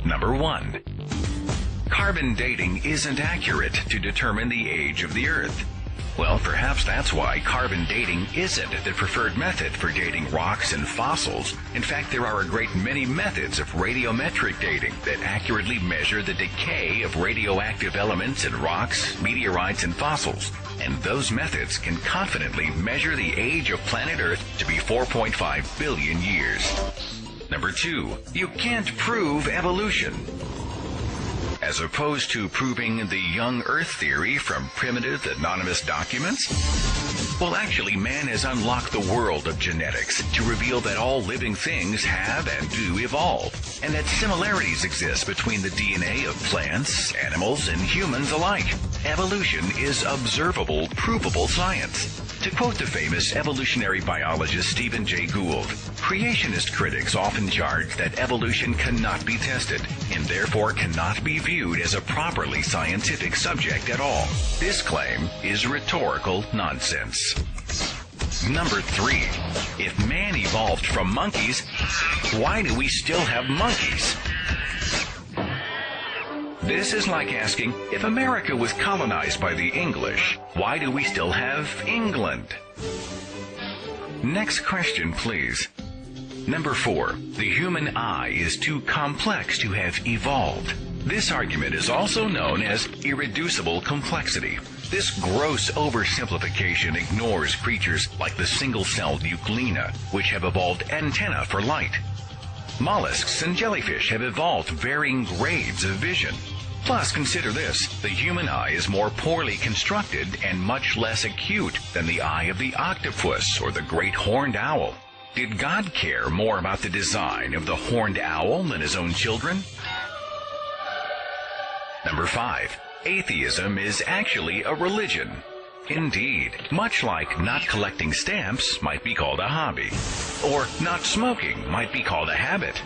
Number 1. Carbon dating isn't accurate to determine the age of the Earth. Well, perhaps that's why carbon dating isn't the preferred method for dating rocks and fossils. In fact, there are a great many methods of radiometric dating that accurately measure the decay of radioactive elements in rocks, meteorites, and fossils. And those methods can confidently measure the age of planet Earth to be 4.5 billion years. Number 2. You can't prove evolution. As opposed to proving the young Earth theory from primitive anonymous documents? Well, actually, man has unlocked the world of genetics to reveal that all living things have and do evolve, and that similarities exist between the DNA of plants, animals, and humans alike. Evolution is observable, provable science. To quote the famous evolutionary biologist Stephen Jay Gould, creationist critics often charge that evolution cannot be tested and therefore cannot be viewed as a properly scientific subject at all. This claim is rhetorical nonsense. Number 3. If man evolved from monkeys, why do we still have monkeys? This is like asking, if America was colonized by the English, why do we still have England? Next question, please. Number 4. The human eye is too complex to have evolved. This argument is also known as irreducible complexity. This gross oversimplification ignores creatures like the single-celled euglena, which have evolved antennae for light. Mollusks and jellyfish have evolved varying grades of vision. Plus, consider this, the human eye is more poorly constructed and much less acute than the eye of the octopus or the great horned owl. Did God care more about the design of the horned owl than his own children? Number 5. Atheism is actually a religion. Indeed, much like not collecting stamps might be called a hobby, or not smoking might be called a habit.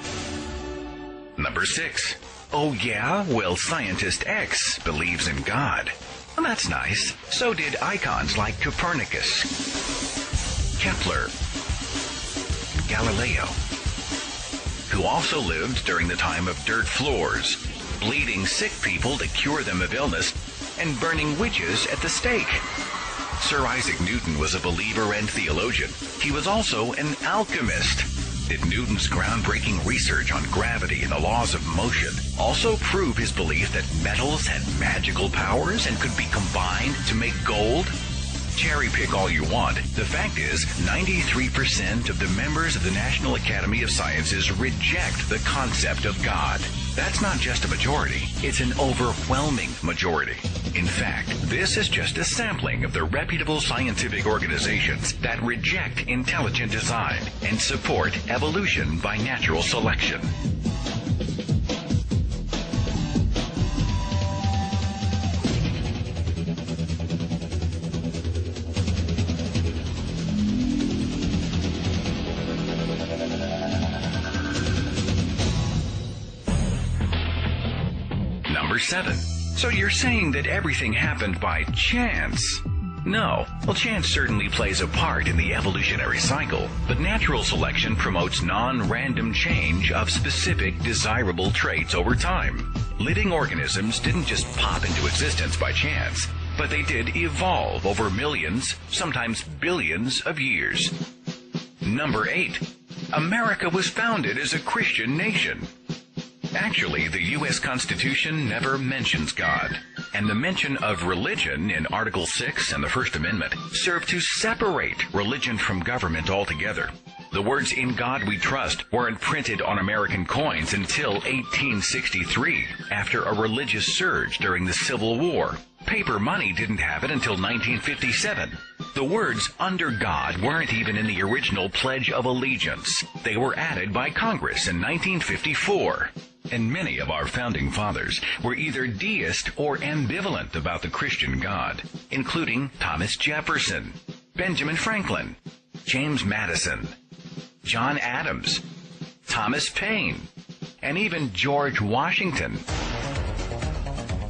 Number 6. Oh yeah? Well, scientist X believes in God. Well, that's nice. So did icons like Copernicus, Kepler, Galileo, who also lived during the time of dirt floors, bleeding sick people to cure them of illness, and burning witches at the stake. Sir Isaac Newton was a believer and theologian. He was also an alchemist. Did Newton's groundbreaking research on gravity and the laws of motion also prove his belief that metals had magical powers and could be combined to make gold? Cherry pick all you want. The fact is, 93% of the members of the National Academy of Sciences reject the concept of God. That's not just a majority, it's an overwhelming majority. In fact, this is just a sampling of the reputable scientific organizations that reject intelligent design and support evolution by natural selection. Number 7. So you're saying that everything happened by chance? No. Well, chance certainly plays a part in the evolutionary cycle, but natural selection promotes non-random change of specific desirable traits over time. Living organisms didn't just pop into existence by chance, but they did evolve over millions, sometimes billions of years. Number 8. America was founded as a Christian nation. Actually, the U.S. Constitution never mentions God, and the mention of religion in Article 6 and the First Amendment serve to separate religion from government altogether. The words "In God We Trust" weren't printed on American coins until 1863, after a religious surge during the Civil War. Paper money didn't have it until 1957. The words "under God" weren't even in the original Pledge of Allegiance. They were added by Congress in 1954. And many of our founding fathers were either deist or ambivalent about the Christian God, including Thomas Jefferson, Benjamin Franklin, James Madison, John Adams, Thomas Paine, and even George Washington.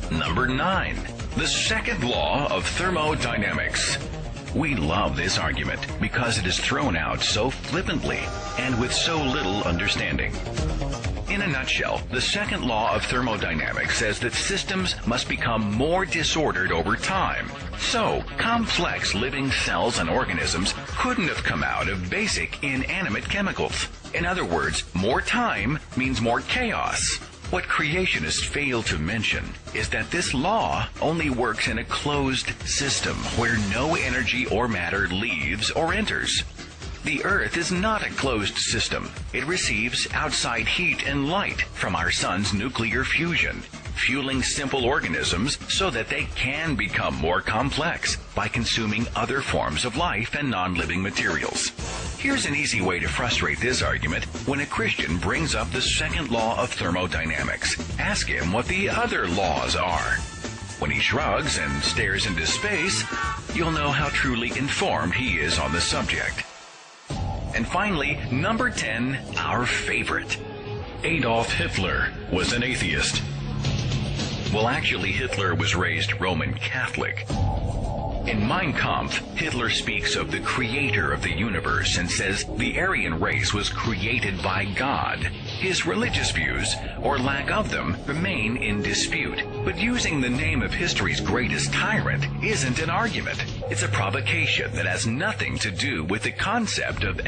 Number 9. The second law of thermodynamics. We love this argument because it is thrown out so flippantly and with so little understanding. In a nutshell, the second law of thermodynamics says that systems must become more disordered over time. So, complex living cells and organisms couldn't have come out of basic inanimate chemicals. In other words, more time means more chaos. What creationists fail to mention is that this law only works in a closed system where no energy or matter leaves or enters. The Earth is not a closed system. It receives outside heat and light from our sun's nuclear fusion, fueling simple organisms so that they can become more complex by consuming other forms of life and non-living materials. Here's an easy way to frustrate this argument when a Christian brings up the second law of thermodynamics. Ask him what the other laws are. When he shrugs and stares into space, you'll know how truly informed he is on the subject. And finally, number 10, our favorite. Adolf Hitler was an atheist. Well, actually, Hitler was raised Roman Catholic. In Mein Kampf, Hitler speaks of the creator of the universe and says the Aryan race was created by God. His religious views, or lack of them, remain in dispute. But using the name of history's greatest tyrant isn't an argument. It's a provocation that has nothing to do with the concept of evolution.